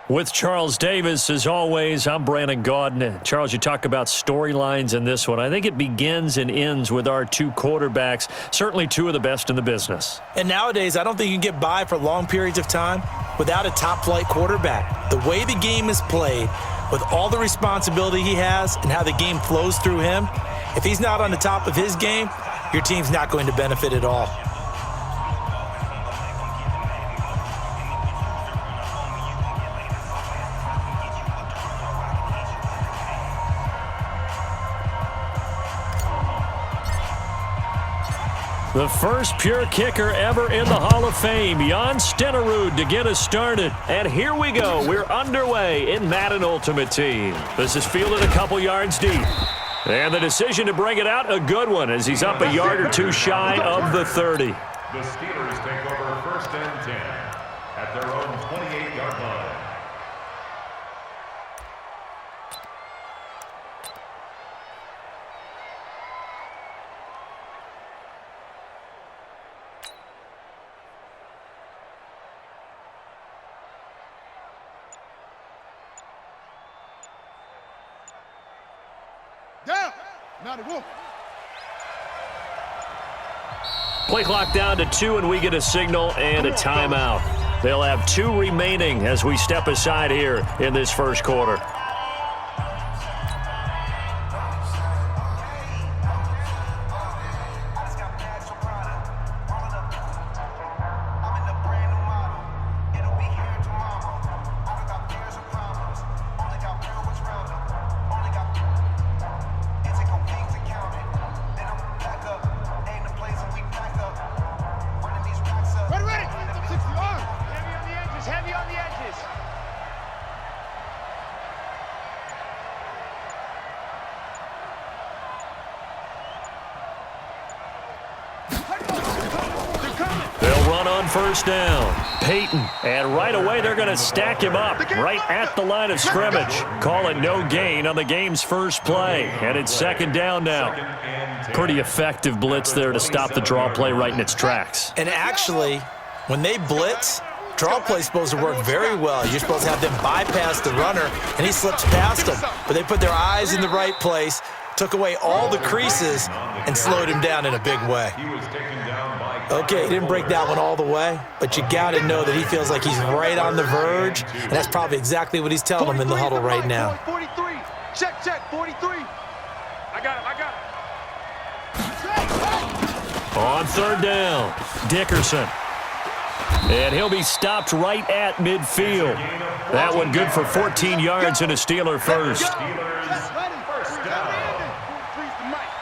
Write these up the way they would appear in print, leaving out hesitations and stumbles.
With Charles Davis, as always, I'm Brandon Gaudin. Charles, you talk about storylines in this one. I think it begins and ends with our two quarterbacks, certainly two of the best in the business. And nowadays, I don't think you can get by for long periods of time without a top-flight quarterback. The way the game is played, with all the responsibility he has and how the game flows through him, if he's not on the top of his game, your team's not going to benefit at all. The first pure kicker ever in the Hall of Fame, Jan Stenerud, to get us started. And here we go. We're underway in Madden Ultimate Team. This is fielded a couple yards deep. And the decision to bring it out, a good one, as he's up a yard or two shy of the 30. The Steelers take over first and 10 at their own 28-yard line. Play clock down to 2, and we get a signal and a timeout. They'll have 2 remaining as we step aside here in this first quarter. First down, Peyton, and right away they're going to stack him up right at the line of scrimmage. Call it no gain on the game's first play, and it's second down now. Pretty effective blitz there to stop the draw play right in its tracks. And actually, when they blitz, draw play's supposed to work very well. You're supposed to have them bypass the runner, and he slips past them. But they put their eyes in the right place, took away all the creases, and slowed him down in a big way. Okay, he didn't break that one all the way, but you got to know that he feels like he's right on the verge, and that's probably exactly what he's telling him in the huddle right now. 43, check, 43. I got him. On third down, Dickerson. And he'll be stopped right at midfield. That one good for 14 yards and a Steeler first.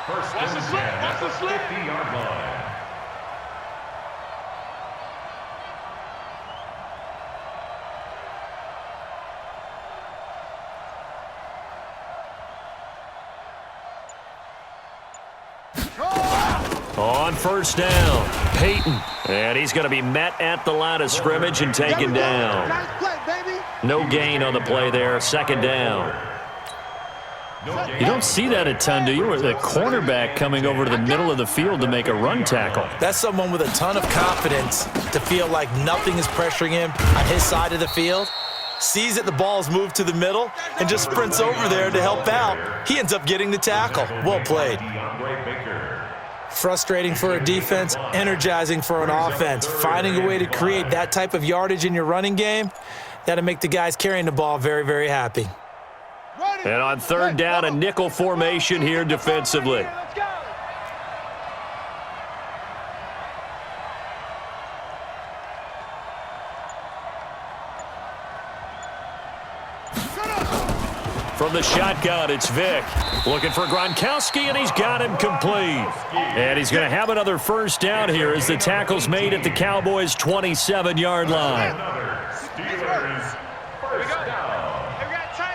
First and 10 at the 50-yard line. On first down, Peyton. And he's going to be met at the line of scrimmage and taken down. No gain on the play there, second down. You don't see that a ton, do you? Or the cornerback coming over to the middle of the field to make a run tackle. That's someone with a ton of confidence to feel like nothing is pressuring him on his side of the field. Sees that the ball's moved to the middle and just sprints over there to help out. He ends up getting the tackle. Well played. Frustrating for a defense, energizing for an offense. Finding a way to create that type of yardage in your running game, that'll make the guys carrying the ball very, very happy. And on third down, a nickel formation here defensively. From the shotgun, it's Vick. Looking for Gronkowski, and he's got him complete. And he's going to have another first down here as the tackle's made at the Cowboys' 27-yard line. Steelers first down.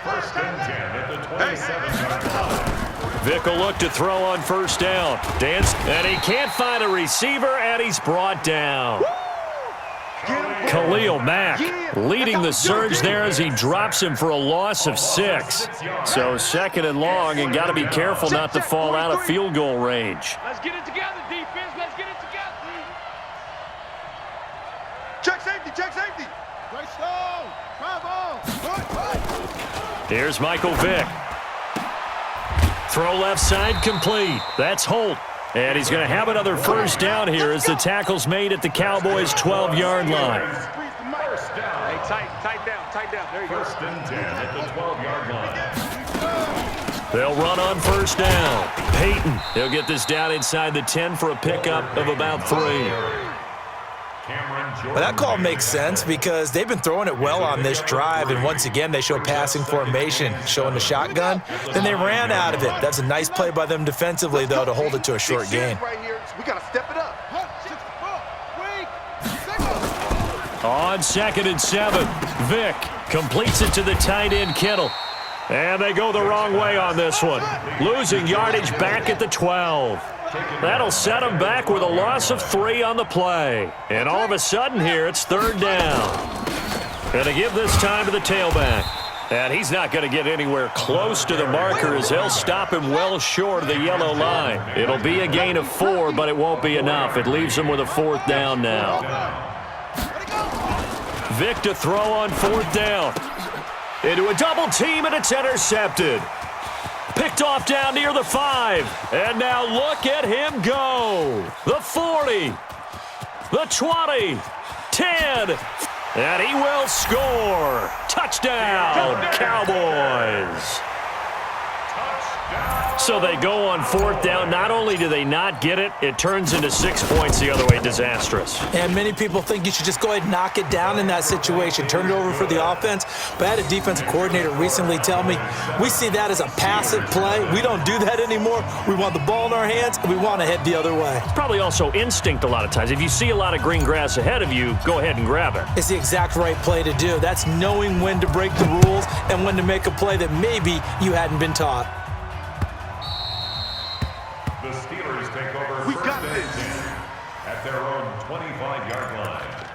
First and 10 at the 27-yard line. Vick will look to throw on first down. And he can't find a receiver, and he's brought down. Khalil Mack leading the surge there as he drops him for a loss of 6. So second and long, and got to be careful not to fall out of field goal range. Let's get it together, defense. Let's get it together. Check safety. Great stone. Bravo. Here's Michael Vick. Throw left side complete. That's Holt. And he's going to have another first down here as the tackle's made at the Cowboys' 12-yard line. Hey, tight down. There you go. First and 10 at the 12-yard line. They'll run on first down. Peyton, he'll get this down inside the 10 for a pickup of about 3. But that call makes sense because they've been throwing it well on this drive, and once again they show passing formation, showing the shotgun. Then they ran out of it. That's a nice play by them defensively, though, to hold it to a short gain. We got to step it up. On 2nd and 7, Vick completes it to the tight end Kittle. And they go the wrong way on this one, losing yardage back at the 12. That'll set them back with a loss of 3 on the play. And all of a sudden here, it's 3rd down. Going to give this time to the tailback. And he's not going to get anywhere close to the marker as they'll stop him well short of the yellow line. It'll be a gain of 4, but it won't be enough. It leaves him with a 4th down now. Vick to throw on 4th down. Into a double team, and it's intercepted. Picked off down near the 5. And now look at him go. The 40. The 20. 10. And he will score. Touchdown, Cowboys. So they go on 4th down. Not only do they not get it, it turns into 6 points the other way. Disastrous. And many people think you should just go ahead and knock it down in that situation. Turn it over for the offense. But I had a defensive coordinator recently tell me, we see that as a passive play. We don't do that anymore. We want the ball in our hands, and we want to head the other way. It's probably also instinct a lot of times. If you see a lot of green grass ahead of you, go ahead and grab it. It's the exact right play to do. That's knowing when to break the rules and when to make a play that maybe you hadn't been taught. The Steelers take over first and 10 at their own 25-yard line.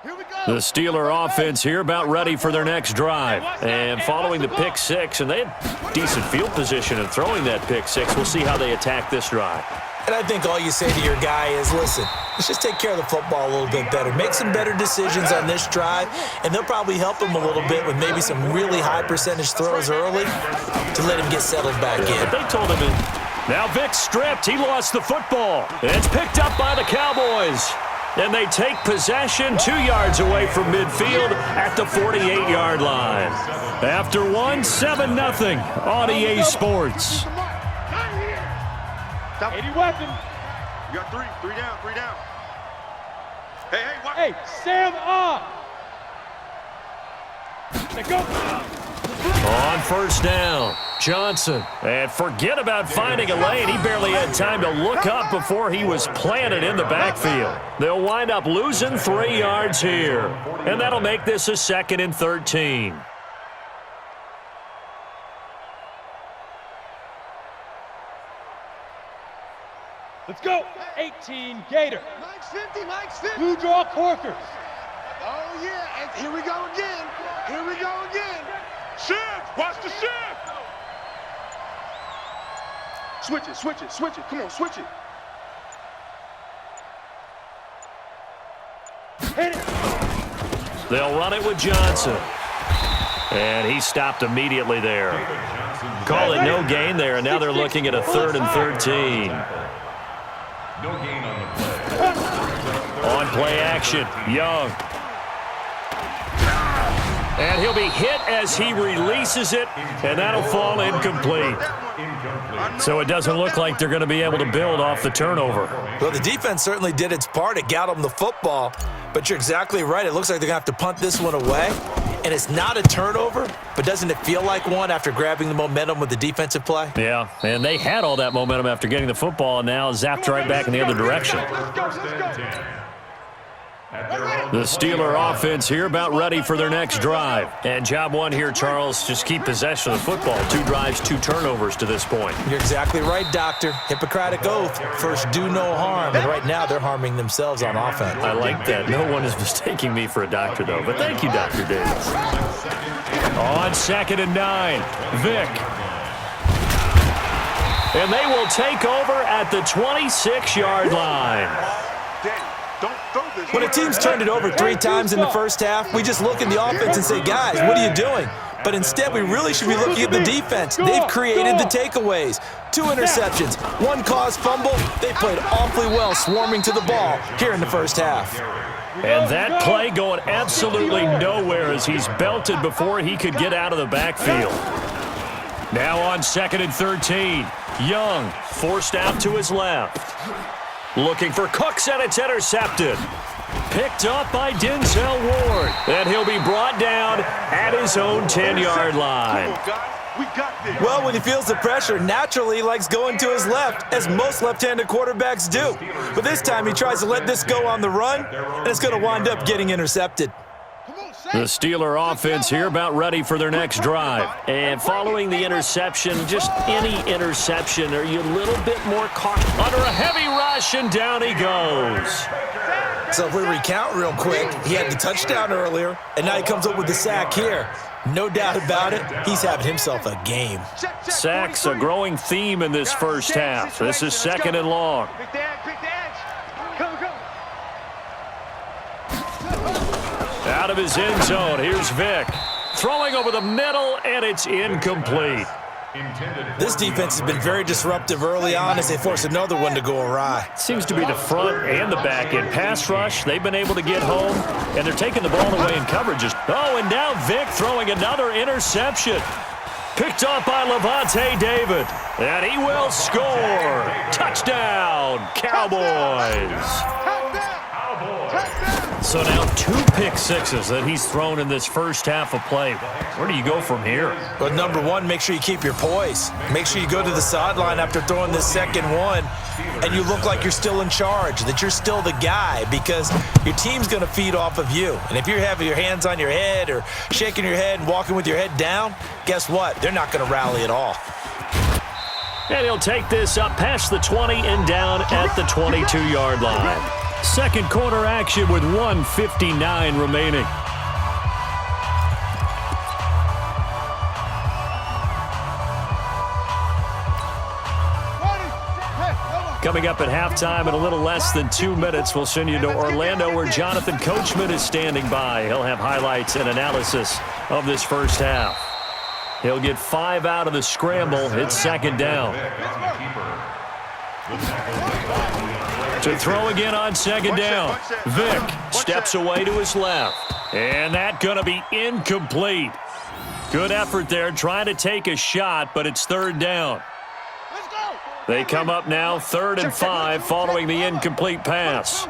Here we go. The Steeler offense here about ready for their next drive. And following the pick 6, and they had decent field position in throwing that pick 6. We'll see how they attack this drive. And I think all you say to your guy is, listen, let's just take care of the football a little bit better. Make some better decisions on this drive, and they'll probably help him a little bit with maybe some really high percentage throws early to let him get settled back in. But they told him now Vick stripped. He lost the football. And it's picked up by the Cowboys. And they take possession 2 yards away from midfield at the 48-yard line. After 7-0 on EA Sports. 80 weapon. You got 3 down. Hey, watch. Hey, Sam up. They go. On first down, Johnson. And forget about finding a lane. He barely had time to look up before he was planted in the backfield. They'll wind up losing 3 yards here. And that'll make this a 2nd and 13. Let's go. 18 Gator. Mike's 50. Blue draw Corkers. Oh, yeah. And here we go again. Shift. Watch the shift. Switch it. Come on, switch it. Hit it. They'll run it with Johnson. And he stopped immediately there. Call it no gain there, and now they're looking at a 3rd and 13. No gain on the play. On play action, Young. And he'll be hit as he releases it, and that'll fall incomplete. So it doesn't look like they're going to be able to build off the turnover. Well, the defense certainly did its part. It got them the football. But you're exactly right. It looks like they're going to have to punt this one away. And it's not a turnover, but doesn't it feel like one after grabbing the momentum with the defensive play? Yeah, and they had all that momentum after getting the football, and now zapped right back in the other direction. The Steeler offense here about ready for their next drive. And job 1 here, Charles, just keep possession of the football. 2 drives, 2 turnovers to this point. You're exactly right, Doctor. Hippocratic oath. First, do no harm. And right now, they're harming themselves on offense. I like that. No one is mistaking me for a doctor, though. But thank you, Dr. Davis. On 2nd and 9, Vick. And they will take over at the 26-yard line. Danny, don't When a team's turned it over 3 times in the first half, we just look at the offense and say, guys, what are you doing? But instead, we really should be looking at the defense. They've created the takeaways. 2 interceptions, 1 caused fumble. They played awfully well swarming to the ball here in the first half. And that play going absolutely nowhere as he's belted before he could get out of the backfield. Now on 2nd and 13. Young forced out to his left. Looking for Cooks, and it's intercepted. Picked up by Denzel Ward. And he'll be brought down at his own 10-yard line. Well, when he feels the pressure, naturally he likes going to his left, as most left-handed quarterbacks do. But this time he tries to let this go on the run, and it's going to wind up getting intercepted. The Steeler offense here about ready for their next drive. And following the interception, just any interception, are you a little bit more cautious? Under a heavy rush, and down he goes. So if we recount real quick, he had the touchdown earlier, and now he comes up with the sack here. No doubt about it, he's having himself a game. Sacks, a growing theme in this first half. This is 2nd and long. Out of his end zone, here's Vick. Throwing over the middle, and it's incomplete. This defense has been very disruptive early on as they force another one to go awry. Seems to be the front and the back end. Pass rush, they've been able to get home, and they're taking the ball away in coverages. Oh, and now Vick throwing another interception. Picked off by Levante David, and he will score. Touchdown, Cowboys. So now 2 pick sixes that he's thrown in this first half of play. Where do you go from here? Well, number one, make sure you keep your poise. Make sure you go to the sideline after throwing this second one, and you look like you're still in charge, that you're still the guy, because your team's going to feed off of you. And if you're having your hands on your head or shaking your head and walking with your head down, guess what? They're not going to rally at all. And he'll take this up past the 20 and down at the 22-yard line. Second quarter action with 1:59 remaining. Coming up at halftime in a little less than 2 minutes, we'll send you to Orlando where Jonathan Coachman is standing by. He'll have highlights and analysis of this first half. He'll get 5 out of the scramble. It's 2nd down. To throw again on 2nd down. Vick steps away to his left. And that's going to be incomplete. Good effort there trying to take a shot, but it's 3rd down. They come up now 3rd and 5 following the incomplete pass.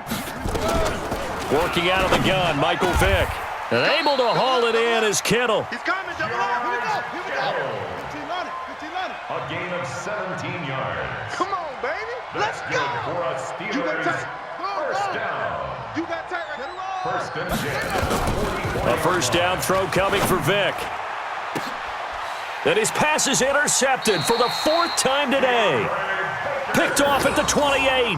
Working out of the gun, Michael Vick. And able to haul it in is Kittle. He's coming, double up. Here we go. Here we go. 15 on it. 15 on it. A gain of 17 yards. Come on, baby. Let's That's go. good for a Steelers first down. You got tight right. First and 10. A first down throw coming for Vick. And his pass is intercepted for the 4th time today. Picked off at the 28.